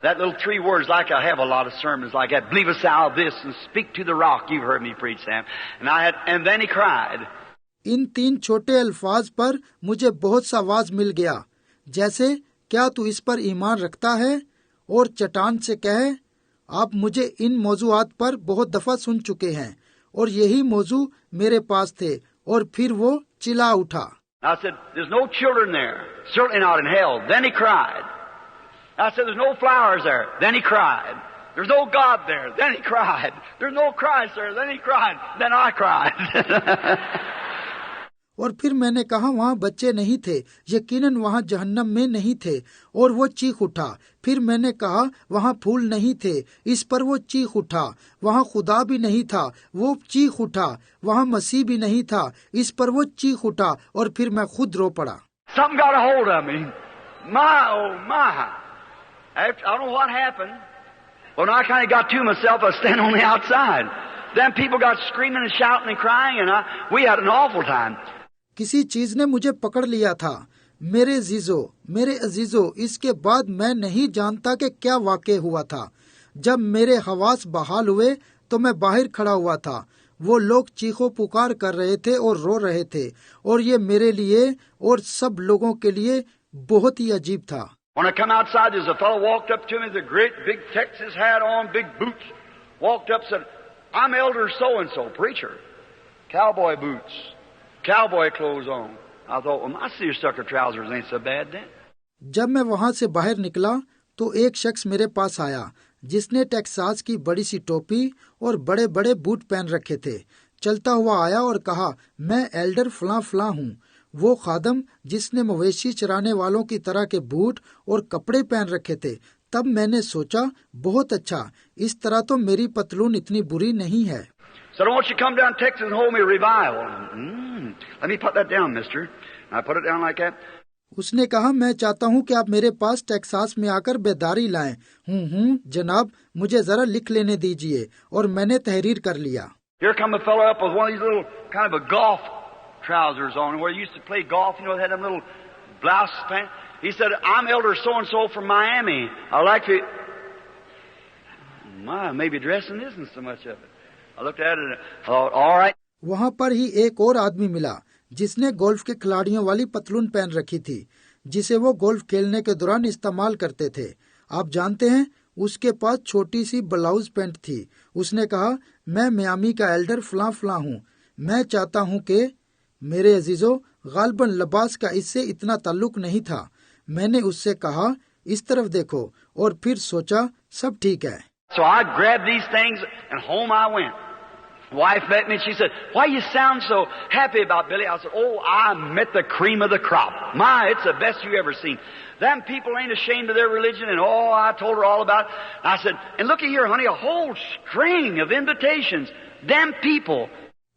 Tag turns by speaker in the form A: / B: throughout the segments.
A: That little 3 words, like I have a lot of sermons like that. Believest thou this and speak to the rock. You've heard me preach, Sam. And then he cried.
B: इन 3 छोटे अल्फाज पर मुझे बहुत सा आवाज मिल गया, जैसे क्या तू इस पर ईमान रखता है और चट्टान से कहे। आप मुझे इन मौजूआत पर बहुत दफा सुन चुके हैं और यही मौजू मेरे पास थे, और फिर वो चिल्ला उठा।
A: I said, there's no children there, certainly not in hell. Then he cried. I said, there's no flowers there. Then he cried. There's no God there. Then he cried. There's no Christ there. Then he cried. Then I cried.
B: और फिर मैंने कहा वहाँ बच्चे नहीं थे, यकीनन वहाँ जहन्नम में नहीं थे, और वो चीख उठा। फिर मैंने कहा वहाँ फूल नहीं थे, इस पर वो चीख उठा। वहाँ खुदा भी नहीं था, वो चीख उठा। वहाँ मसीह भी नहीं था, इस पर वो चीख उठा, और फिर मैं खुद रो पड़ा।
A: Something got a hold of me. My, oh my. I don't know what happened. When I kind of got to myself, I was standing on the outside. Then people got screaming and shouting and crying, and we had an awful time.
B: किसी चीज ने मुझे पकड़ लिया था। मेरे अजीजो, इसके बाद मैं नहीं जानता कि क्या वाक़ हुआ था। जब मेरे हवास बहाल हुए तो मैं बाहर खड़ा हुआ था। वो लोग चीखों पुकार कर रहे थे और रो रहे थे, और ये मेरे लिए और सब लोगों के लिए बहुत ही अजीब था।
A: When I come outside, there's a fellow walked up to me with a great big Texas hat on, big boots. Walked up, said, "I'm Elder so-and-so, preacher. Cowboy boots, cowboy clothes on." I thought, well, my seersucker trousers ain't so bad then.
B: जब मैं वहाँ से बाहर निकला तो एक शख्स मेरे पास आया जिसने टेक्सास की बड़ी सी टोपी और बड़े बड़े बूट पहन रखे थे। चलता हुआ आया और कहा, मैं एल्डर फलां फलां हूँ। वो खादम जिसने मवेशी चराने वालों की तरह के बूट और कपड़े पहन रखे थे। तब मैंने सोचा, बहुत अच्छा, इस तरह तो मेरी पतलून इतनी बुरी नहीं है।
A: So I want you to come down to Texas and hold me a revival. Let me put that down, mister. I put it down like that.
B: उसने कहा, मैं चाहता हूँ कि आप मेरे पास टेक्सास में आकर बेदारी लाएं। जनाब, मुझे जरा लिख लेने दीजिए। और मैंने तहरीर कर लिया।
A: Here come a fellow up with one of these little kind of a golf trousers on, where he used to play golf. You know, they had them little blouse pants. He said, "I'm Elder so-and-so from Miami. I like to." Maybe dressing isn't so much of it. I looked at it and thought, all right.
B: वहाँ पर ही एक और आदमी मिला जिसने golf के खिलाड़ियों वाली पतलून पहन रखी थी, जिसे वो गोल्फ खेलने के दौरान इस्तेमाल करते थे। आप जानते हैं, उसके पास छोटी सी ब्लाउज पैंट थी। उसने कहा, मैं मियामी का एल्डर फलां फलां हूँ। मैं चाहता हूँ कि मेरे अजीजों, गालबन लिबास का इससे इतना ताल्लुक नहीं था। मैंने उससे कहा, इस तरफ देखो, और फिर सोचा सब ठीक है।
A: So I grabbed these things and home I went. Wife met me and she said, "Why you sound so happy about Billy?" I said, "Oh, I met the cream of the crop. My, it's the best you ever seen. Them people ain't ashamed of their religion." And I told her all about it. I said, "And look at here, honey, a whole string of invitations. Them people."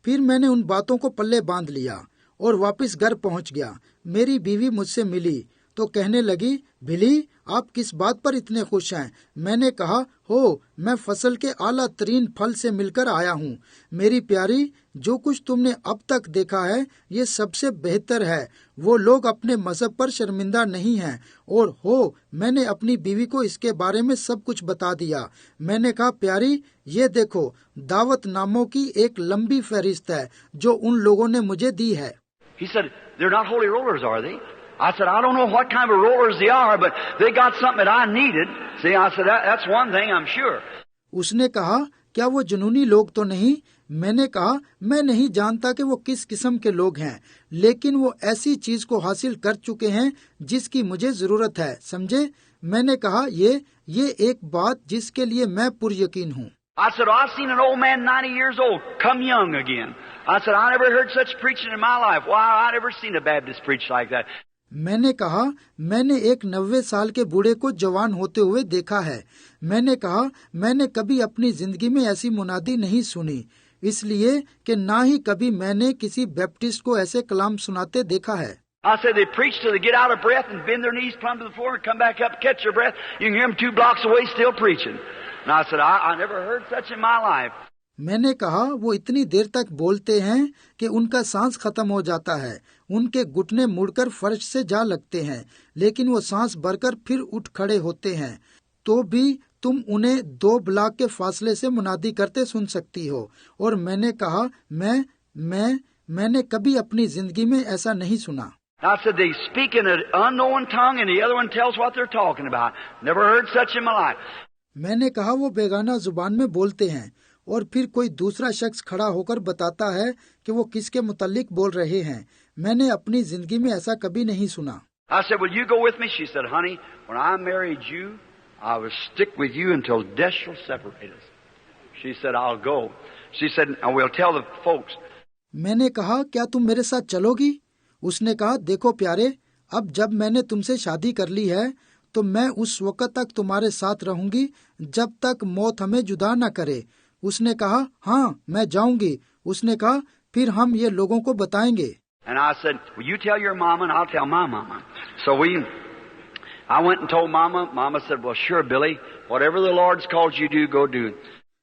B: फिर मैंने उन बातों को पल्ले बांध लिया और वापस घर पहुंच गया। मेरी बीवी मुझसे मिली तो कहने लगी, बिली, आप किस बात पर इतने खुश हैं? मैंने कहा, हो, मैं फसल के आला तरीन फल से मिलकर आया हूँ। मेरी प्यारी, जो कुछ तुमने अब तक देखा है, ये सबसे बेहतर है। वो लोग अपने मजहब पर शर्मिंदा नहीं हैं। और मैंने अपनी बीवी को इसके बारे में सब कुछ बता दिया। मैंने कहा, प्यारी, ये देखो, दावत नामों की एक लंबी फहरिस्त है जो उन लोगों ने मुझे दी है।
A: He said, "They're not holy rollers, are they?" I said, "I don't know what kind of rollers they are, but they got something that I needed." See, I said, that's one thing I'm sure.
B: उसने कहा, क्या वो जुनूनी लोग तो नहीं? मैंने कहा, मैं नहीं जानता कि वो किस किस्म के लोग हैं, लेकिन वो ऐसी चीज को हासिल कर चुके हैं जिसकी मुझे जरूरत है। समझे? मैंने कहा, ये एक बात जिसके लिए मैं पुरयकीन हूँ।
A: I said, I've seen an old man 90 years old come young again. I said, I never heard such preaching in my life. Why, I never seen a Baptist preach like that.
B: मैंने कहा, मैंने एक 90 साल के बूढ़े को जवान होते हुए देखा है। मैंने कहा, मैंने कभी अपनी जिंदगी में ऐसी मुनादी नहीं सुनी, इसलिए कि ना ही कभी मैंने किसी बैप्टिस्ट को ऐसे कलाम सुनाते देखा है।
A: I said, they preach till they get out of breath and bend their knees plumb to the floor and come back up, catch their breath. You can hear them 2 blocks away still preaching. And I said, I never heard such in my life.
B: मैंने कहा, वो इतनी देर तक बोलते हैं कि उनका सांस खत्म हो जाता है। उनके घुटने मुड़कर फर्श से जा लगते हैं, लेकिन वो सांस भरकर फिर उठ खड़े होते हैं। तो भी तुम उन्हें 2 ब्लॉक के फासले से मुनादी करते सुन सकती हो। और मैंने कहा मैंने कभी अपनी जिंदगी में ऐसा नहीं सुना।
A: I said, they speak in an unknown tongue and the other one tells what they're talking about. Never heard such in my life.
B: मैंने कहा वो बेगाना जुबान में बोलते हैं और फिर कोई दूसरा शख्स खड़ा होकर बताता है कि वो किसके मुतालिक बोल रहे हैं। मैंने अपनी जिंदगी में ऐसा कभी नहीं सुना।
A: I said, will you go with me? She said, honey, when I married you, I will stick with you until death shall separate us. She said, I'll go. She said, I will tell the folks.
B: मैंने कहा, क्या तुम मेरे साथ चलोगी? उसने कहा, देखो प्यारे, अब जब मैंने तुमसे शादी कर ली है तो मैं उस वक्त तक तुम्हारे साथ रहूंगी जब तक मौत हमें जुदा न करे। उसने कहा, हाँ मैं जाऊंगी। उसने कहा, फिर हम ये लोगों को बताएंगे।
A: And I said, well, you tell your mama and I'll tell my mama. So I went and told mama. Mama said, well, sure, Billy, whatever the Lord's called you to do, go do.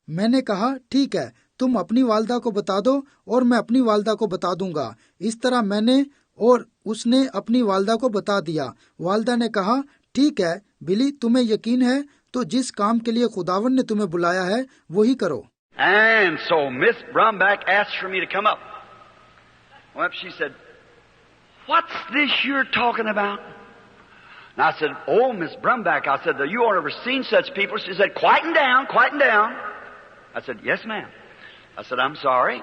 B: मैंने कहा, ठीक है, तुम अपनी वालदा को बता दो और मैं अपनी वालदा को बता दूंगा। इस तरह मैंने और उसने अपनी वालदा को बता दिया। वालदा ने कहा, ठीक है बिली, तुम्हें यकीन है तो जिस काम के लिए खुदावन ने तुम्हें बुलाया है वही करो।
A: And so Miss Brumback asked for me to come up. Well, she said, what's this you're talking about? And I said, oh, Miss Brumback, I said, you ought ever seen such people. She said, quieten down, quieten down. I said, yes, ma'am. I said, I'm sorry.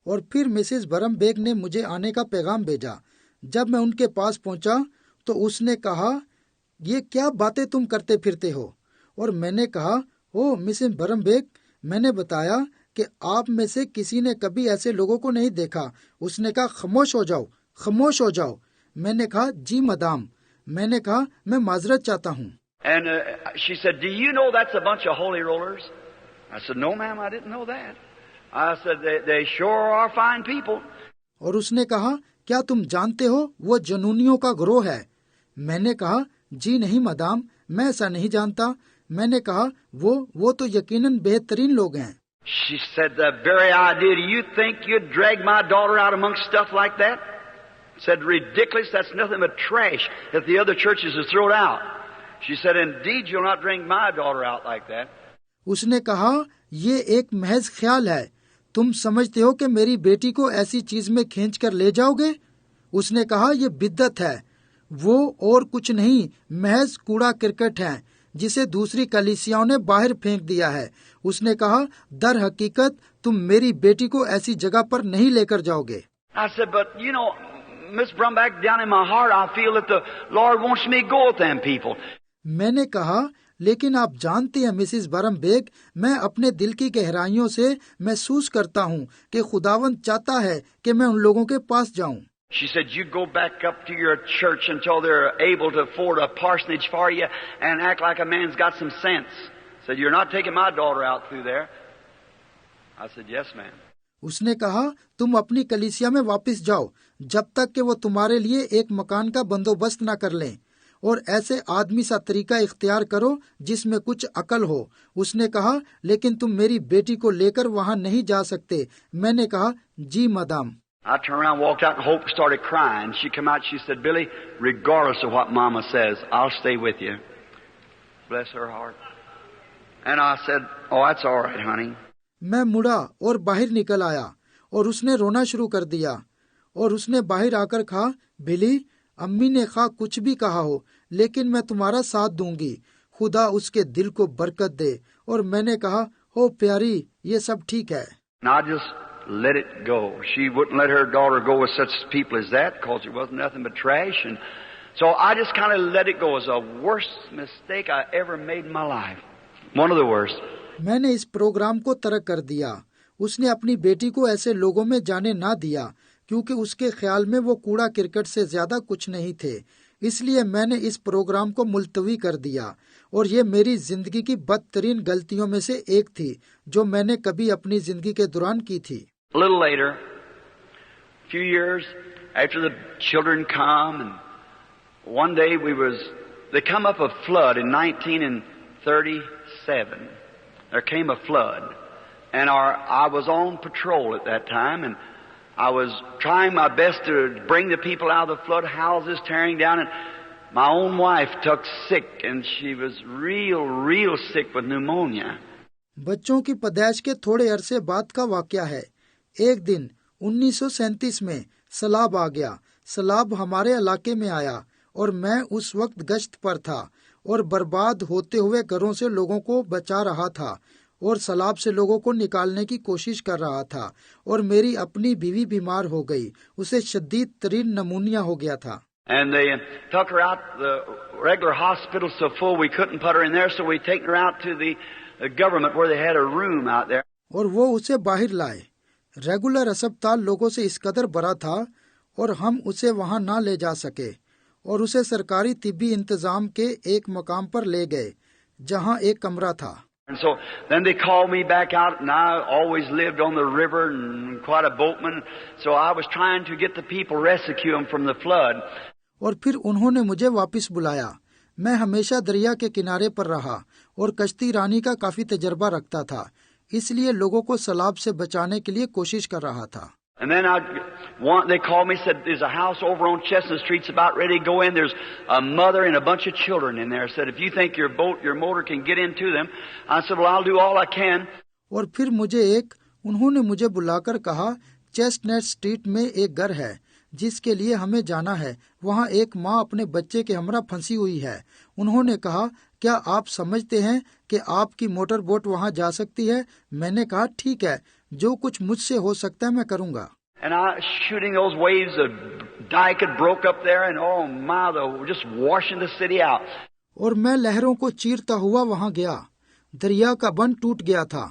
B: और फिर Mrs बरमबेग ने मुझे आने का पैगाम भेजा। जब मैं उनके पास पहुंचा तो उसने कहा, ये क्या बातें तुम करते फिरते हो? और मैंने कहा, ओ मिसेस बरमबेग, मैंने बताया कि आप में से किसी ने कभी ऐसे लोगों को नहीं देखा। उसने कहा, खामोश हो जाओ, खामोश हो जाओ। मैंने कहा, जी मदाम। मैंने कहा, मैं माजरत चाहता हूँ।
A: And she said, do you know that's a bunch of holy rollers? I said, no ma'am, I didn't know that. I said, they sure are fine people.
B: और उसने कहा, क्या तुम जानते हो वो जनूनियों का ग्रोह है? मैंने कहा, जी नहीं मदाम, मैं ऐसा नहीं जानता। मैंने कहा, वो तो यकीनन बेहतरीन लोग हैं।
A: She said, the very idea, do you think you'd drag my daughter out amongst stuff like that? Said, ridiculous, that's nothing but trash that the other churches have thrown out. She said, indeed, you'll not drag my daughter out like that.
B: उसने कहा, ये एक महज ख्याल है। तुम समझते हो कि मेरी बेटी को ऐसी चीज में खींच कर ले जाओगे? उसने कहा, ये बिद्दत है। वो और कुछ नहीं, महज कूड़ा क्रिकेट है जिसे दूसरी कलीसियाओं ने बाहर फेंक दिया है। उसने कहा, दर हकीकत तुम मेरी बेटी को ऐसी जगह पर नहीं लेकर जाओगे।
A: I said, but you know, Miss Brumback, down in my heart, I feel that the Lord wants me to go with them people.
B: मैंने कहा, लेकिन आप जानती हैं मिसेस बरमबेग, मैं अपने दिल की गहराइयों से महसूस करता हूँ कि खुदावंद चाहता है कि मैं उन लोगों के पास जाऊँ।
A: She said, you go back up to your church until they're able to afford a parsonage for you and act like a man's got some sense. Said, you're not taking my daughter out through there. I said, yes, ma'am.
B: उसने कहा, तुम अपनी कलीसिया में वापस जाओ जब तक कि वो तुम्हारे लिए एक मकान का बंदोबस्त न कर लें और ऐसे आदमी सा तरीका इख्तियार करो जिसमें कुछ अकल हो। उसने कहा, लेकिन तुम मेरी बेटी को लेकर वहाँ नहीं जा सकते। मैंने कहा, जी madam.
A: I turned around, walked out, and Hope started crying. She came out, she said, Billy, regardless of what Mama says, I'll stay with you. Bless her heart. And I said, oh, that's all right, honey.
B: मैं मुड़ा और बाहर निकल आया और उसने रोना शुरू कर दिया और उसने बाहर आकर कहा, बिली, अम्मी ने खा कुछ भी कहा हो, लेकिन मैं तुम्हारा साथ दूंगी। खुदा उसके दिल को बरकत दे। और मैंने कहा, हो प्यारी, ये सब ठीक है।
A: And I just let it go. She wouldn't let her daughter go with such people as that because it wasn't nothing but trash. And so I just kind of let it go. It was the worst mistake I ever made in my life. One of the worst.
B: मैंने इस programme को तर्क कर दिया। उसने अपनी बेटी को ऐसे लोगों में जाने ना दिया क्योंकि उसके ख्याल में वो कूड़ा क्रिकेट से ज्यादा कुछ नहीं थे। इसलिए मैंने इस प्रोग्राम को मुलतवी कर दिया और ये मेरी जिंदगी की बदतरीन गलतियों में से एक थी जो मैंने कभी अपनी जिंदगी के दौरान की थी।
A: A little later, a few years after the children come, and one day they come up a flood in 1937. There came a flood, and I was on patrol at that time, and I was trying my best to bring the people out of the flood, houses tearing down, and My own wife took sick, and she was real sick with pneumonia.
B: बच्चों की पैदाइश के थोड़े अरसे बाद का वाकया है। एक दिन 1937 में सैलाब आ गया। सैलाब हमारे इलाके में आया और मैं उस वक्त गश्त पर था और बर्बाद होते हुए घरों से लोगों को बचा रहा था और सैलाब से लोगों को निकालने की कोशिश कर रहा था और मेरी अपनी बीवी बीमार हो गई। उसे शदीद तरीन नमूनिया हो गया था।
A: And they took her out the regular hospital so full we couldn't put her in there, so we taken her out to the government where they had a room out there.
B: और वो उसे बाहर लाए। Regular अस्पताल लोगों से इस कदर भरा था और हम उसे वहां ना ले जा सके और उसे सरकारी तिब्बी इंतजाम के एक मकाम पर ले गए जहां एक कमरा था।
A: And so then they called me back out, and I always lived on the river and quite a boatman, so I was trying to get the people, rescue them from the flood.
B: और फिर उन्होंने मुझे वापस बुलाया। मैं हमेशा दरिया के किनारे पर रहा और कश्ती रानी का काफी तजर्बा रखता था, इसलिए लोगों को सैलाब से बचाने के लिए कोशिश कर रहा था।
A: And then they called me, said there's a house over on Chestnut Street's about ready to go in. There's a mother and a bunch of children in there. Said if you think your motor can get into them. I said, well, I'll do all I can.
B: और फिर उन्होंने मुझे बुलाकर कहा, chestnut street में एक घर है जिसके लिए हमें जाना है। वहाँ एक माँ अपने बच्चे के हमरा फंसी हुई है। उन्होंने कहा, क्या आप समझते हैं कि आपकी मोटर बोट वहाँ जा सकती है? मैंने कहा, ठीक है, जो कुछ मुझसे हो सकता है मैं करूँगा।
A: And I shooting those waves, the dike had broke up there, and oh my, they were just washing the city out.
B: और मैं लहरों को चीरता हुआ वहाँ गया। दरिया का बंद टूट गया था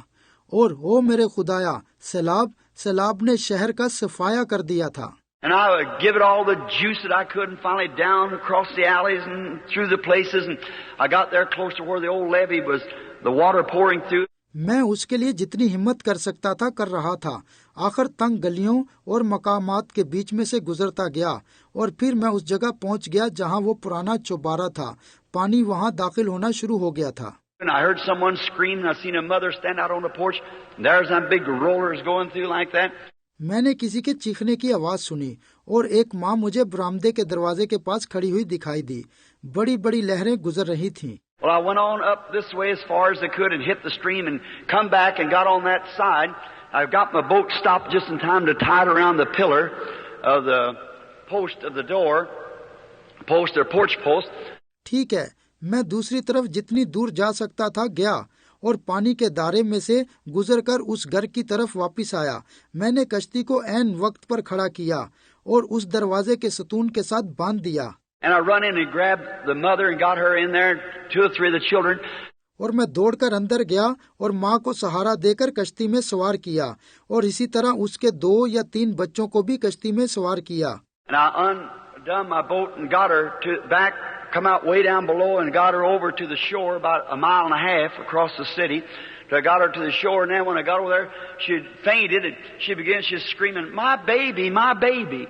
B: और ओ मेरे खुदाया, सैलाब ने शहर का सफाया कर दिया था।
A: And I would give it all the juice that I could, and finally down across the alleys and through the places, and I got there close to where the old levee was, the water pouring through.
B: मैं उसके लिए जितनी हिम्मत कर सकता था कर रहा था। आखिर तंग गलियों और मकामात के बीच में से गुजरता गया और फिर मैं उस जगह पहुंच गया जहां वो पुराना चौबारा था। पानी वहां दाखिल होना शुरू हो गया था।
A: And I heard someone scream, and I seen a mother stand out on the porch, and there's some big rollers going through like that.
B: मैंने किसी के चीखने की आवाज सुनी और एक माँ मुझे बरामदे के दरवाजे के पास खड़ी हुई दिखाई दी। बड़ी बड़ी लहरें गुजर रही थीं।
A: Well, I went on up this way as far as I could and hit the stream and come back and got on that side. I got my boat stopped just in time to tie it around the pillar of the post of the door, post or porch post.
B: ठीक है, मैं दूसरी तरफ जितनी दूर जा सकता था गया और पानी के दायरे में से गुजरकर उस घर की तरफ वापस आया। मैंने कश्ती को ऐन वक्त पर खड़ा किया और उस दरवाजे के सतून के साथ बांध दिया।
A: And I run in and grabbed the mother and got her in there, 2 or 3 of the children.
B: और मैं दौड़कर अंदर गया और माँ को सहारा देकर कश्ती में सवार किया और इसी तरह उसके 2 या 3 बच्चों को भी कश्ती में सवार किया।
A: And I undone my boat and got her back, come out way down below and got her over to the shore about a mile and a half across the city. So I got her to the shore, and then when I got over there, she fainted and she's screaming, "My baby, my baby."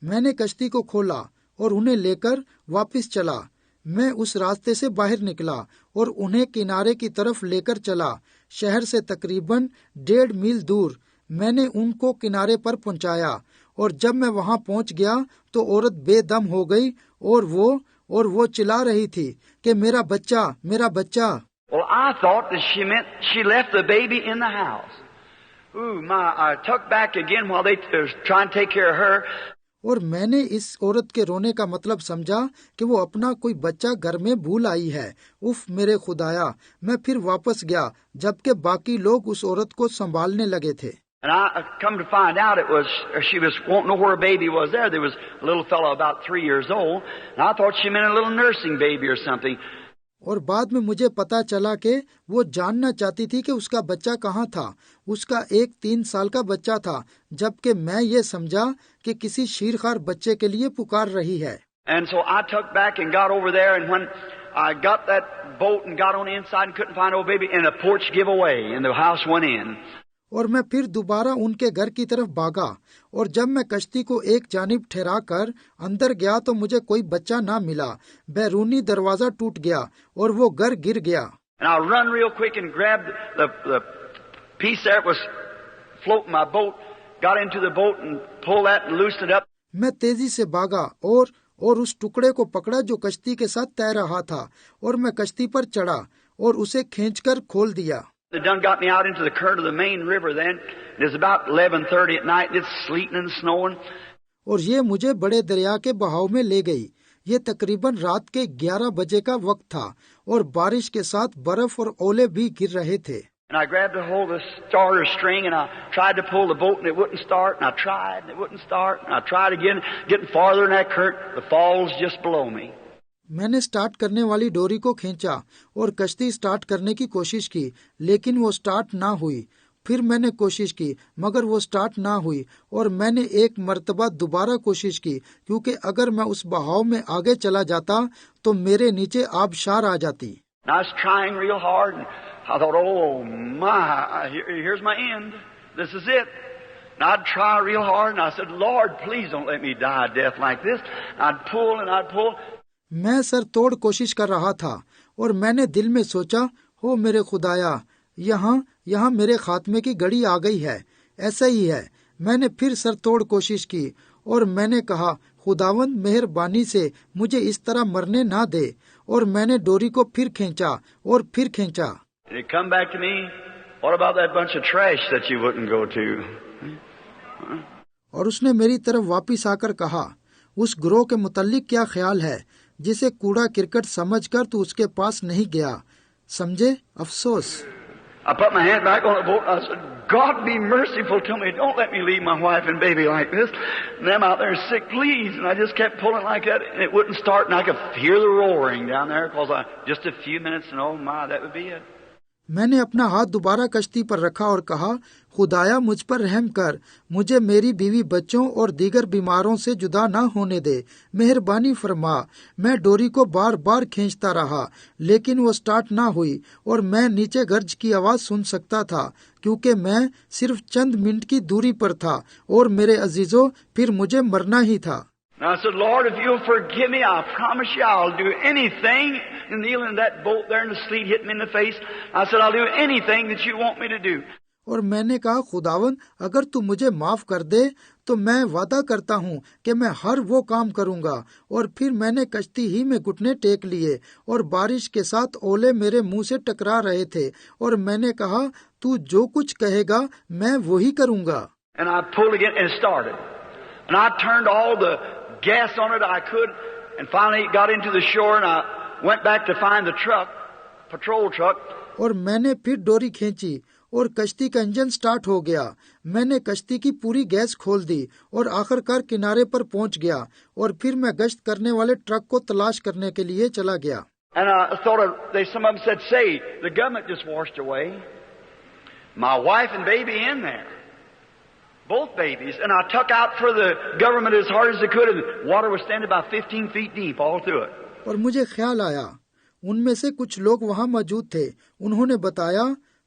B: मैंने कश्ती को खोला और उन्हें लेकर वापस चला। मैं उस रास्ते से बाहर निकला और उन्हें किनारे की तरफ लेकर चला। शहर से तकरीबन 1.5 मील दूर मैंने उनको किनारे पर पहुंचाया और जब मैं वहां पहुंच गया तो औरत बेदम हो गई और वो चिल्ला रही थी कि मेरा बच्चा, मेरा बच्चा।
A: Well, I thought that she meant she left the baby in the house. I took back again while they trying to take care of her.
B: और मैंने इस औरत के रोने का मतलब समझा कि वो अपना कोई बच्चा घर में भूल आई है। उफ मेरे खुदाया, मैं फिर वापस गया जबकि बाकी लोग उस औरत को संभालने लगे थे।
A: And I come to find out she was won't know where a baby was there. There was a little fellow about 3 years old, and I thought she meant a little nursing baby or something.
B: और बाद में मुझे पता चला कि वो जानना चाहती थी कि उसका बच्चा कहाँ था। उसका एक 3 साल का बच्चा था, जबकि मैं ये समझा कि किसी शीरखार बच्चे के लिए पुकार रही है।
A: And so I took back and got over there, and when I got that boat and got on the inside and couldn't find no baby, and the porch gave away and the house went in.
B: और मैं फिर दोबारा उनके घर की तरफ भागा और जब मैं कश्ती को एक जानिब ठहरा कर अंदर गया तो मुझे कोई बच्चा ना मिला। बैरूनी दरवाजा टूट गया और वो घर गिर गया।
A: And I run real quick and grabbed the piece that was floating my boat, got into the boat and pulled that and loosened it up.
B: मैं तेजी से भागा और उस टुकड़े को पकड़ा जो कश्ती के साथ तैर रहा था, और मैं कश्ती पर चढ़ा और उसे खींचकर खोल दिया।
A: They done got me out into the current of the main river then. It was about 11:30 at night. It's sleeting and snowing.
B: और ये मुझे बड़े दरिया के बहाव में ले गई। ये तकरीबन रात के 11 बजे का वक्त था और बारिश के साथ बर्फ और ओले भी गिर रहे थे।
A: And I grabbed a hold of the starter string and I tried to pull the boat and it wouldn't start. And I tried and it wouldn't start. And I tried again, getting farther in that current. The falls just below me.
B: मैंने start करने वाली डोरी को खींचा और कश्ती start करने की कोशिश की, लेकिन वो स्टार्ट ना हुई। फिर मैंने कोशिश की मगर वो स्टार्ट ना हुई और मैंने एक मर्तबा दोबारा कोशिश की, क्योंकि अगर मैं उस बहाव में आगे चला जाता तो मेरे नीचे आबशार आ जाती।
A: And I was trying real hard and I thought, oh my, here's my end. This is it. And I'd try real hard and I said, Lord, please don't let me die a death like this. And I'd pull and I'd pull.
B: मैं sir तोड़ कोशिश कर रहा था और मैंने दिल में सोचा, हो मेरे खुदाया, यहाँ मेरे खात्मे की घड़ी आ गई है। ऐसा ही है। मैंने फिर सर तोड़ कोशिश की और मैंने कहा, खुदावंद मेहरबानी से मुझे इस तरह मरने ना दे। और मैंने डोरी को फिर खींचा और फिर खींचा।
A: And it come back to me, what about that bunch of trash that you wouldn't go to?
B: और उसने मेरी तरफ वापिस आकर कहा, उस ग्रोह के मुतल्लिक क्या ख्याल है जिसे कूड़ा क्रिकेट समझकर तू उसके पास नहीं गया। समझे, अफसोस।
A: I put my hand back on the boat and I said, God be merciful to me. Don't let me leave my wife and baby like this. And them out there sick, please. And I just kept pulling like that and it wouldn't start and I could hear the roaring down there because just a few minutes and oh my, that would be it.
B: मैंने अपना हाथ दोबारा कश्ती पर रखा और कहा, खुदाया मुझ पर रहम कर, मुझे मेरी बीवी बच्चों और दीगर बीमारों से जुदा ना होने दे, मेहरबानी फरमा। मैं डोरी को बार बार खींचता रहा लेकिन वो स्टार्ट ना हुई और मैं नीचे गर्ज की आवाज सुन सकता था, क्योंकि मैं सिर्फ चंद मिनट की दूरी पर था और मेरे अजीजों फिर मुझे मरना ही था।
A: And I said, Lord, if you'll forgive me, I promise you I'll do anything. And kneeling in that boat there and the sleet hit me in the face. I said, I'll do anything that you want me to do.
B: और मैंने कहा, खुदावन अगर तू मुझे माफ कर दे तो मैं वादा करता हूँ कि मैं हर वो काम करूँगा। और फिर मैंने कश्ती ही में घुटने टेक लिए और बारिश के साथ ओले मेरे मुंह से टकरा रहे थे और मैंने कहा, तू जो कुछ कहेगा मैं वही करूँगा।
A: And I pulled again and it started. And I turned all the gas on it I could and finally got into the shore and I went back to find the truck, patrol truck.
B: और मैंने फिर डोरी खींची और कश्ती का engine start हो गया। मैंने कश्ती की पूरी गैस खोल दी और आखिरकार किनारे पर पहुंच गया और फिर मैं गश्त करने वाले ट्रक को तलाश करने के लिए चला गया।
A: And I thought some of them said, say, the government just washed away my wife and baby in there. Both babies. And I tuck out for the government as hard as I could and water was standing about 15 feet deep all through it.
B: और मुझे ख्याल आया, उनमें से कुछ लोग वहां मौजूद थे। उन्होंने बताया,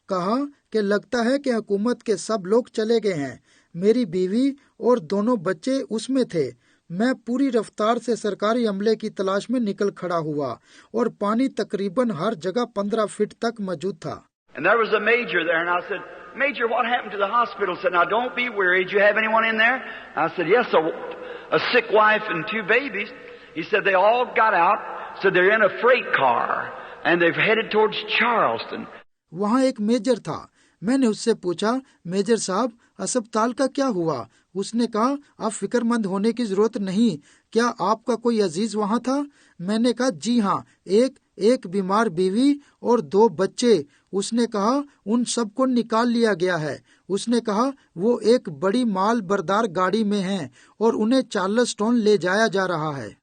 B: कहा कि लगता है कि हुकूमत के सब लोग चले गए हैं। मेरी बीवी और दोनों बच्चे उसमें थे। मैं पूरी रफ्तार से सरकारी अमले की तलाश में निकल खड़ा हुआ और पानी तकरीबन हर जगह 15 फीट तक मौजूद था।
A: And there was a major there and I said, Major, what happened to the hospital? He said, now don't be worried. Do you have anyone in there? I said, yes, a sick wife and 2 babies. He said, they all got out. So they're in a freight car and they've headed towards Charleston.
B: वहाँ एक major था। मैंने उससे पूछा, major साहब, अस्पताल का क्या हुआ? उसने कहा, आप फिक्रमंद होने की जरूरत नहीं। क्या आपका कोई अजीज वहाँ था? मैंने कहा, जी हाँ, एक बीमार बीवी और 2 बच्चे। उसने कहा, उन सबको निकाल लिया गया है। उसने कहा, वो एक बड़ी माल बरदार गाड़ी में हैं और उन्हें चार्ल्सटन ले जाया जा रहा है।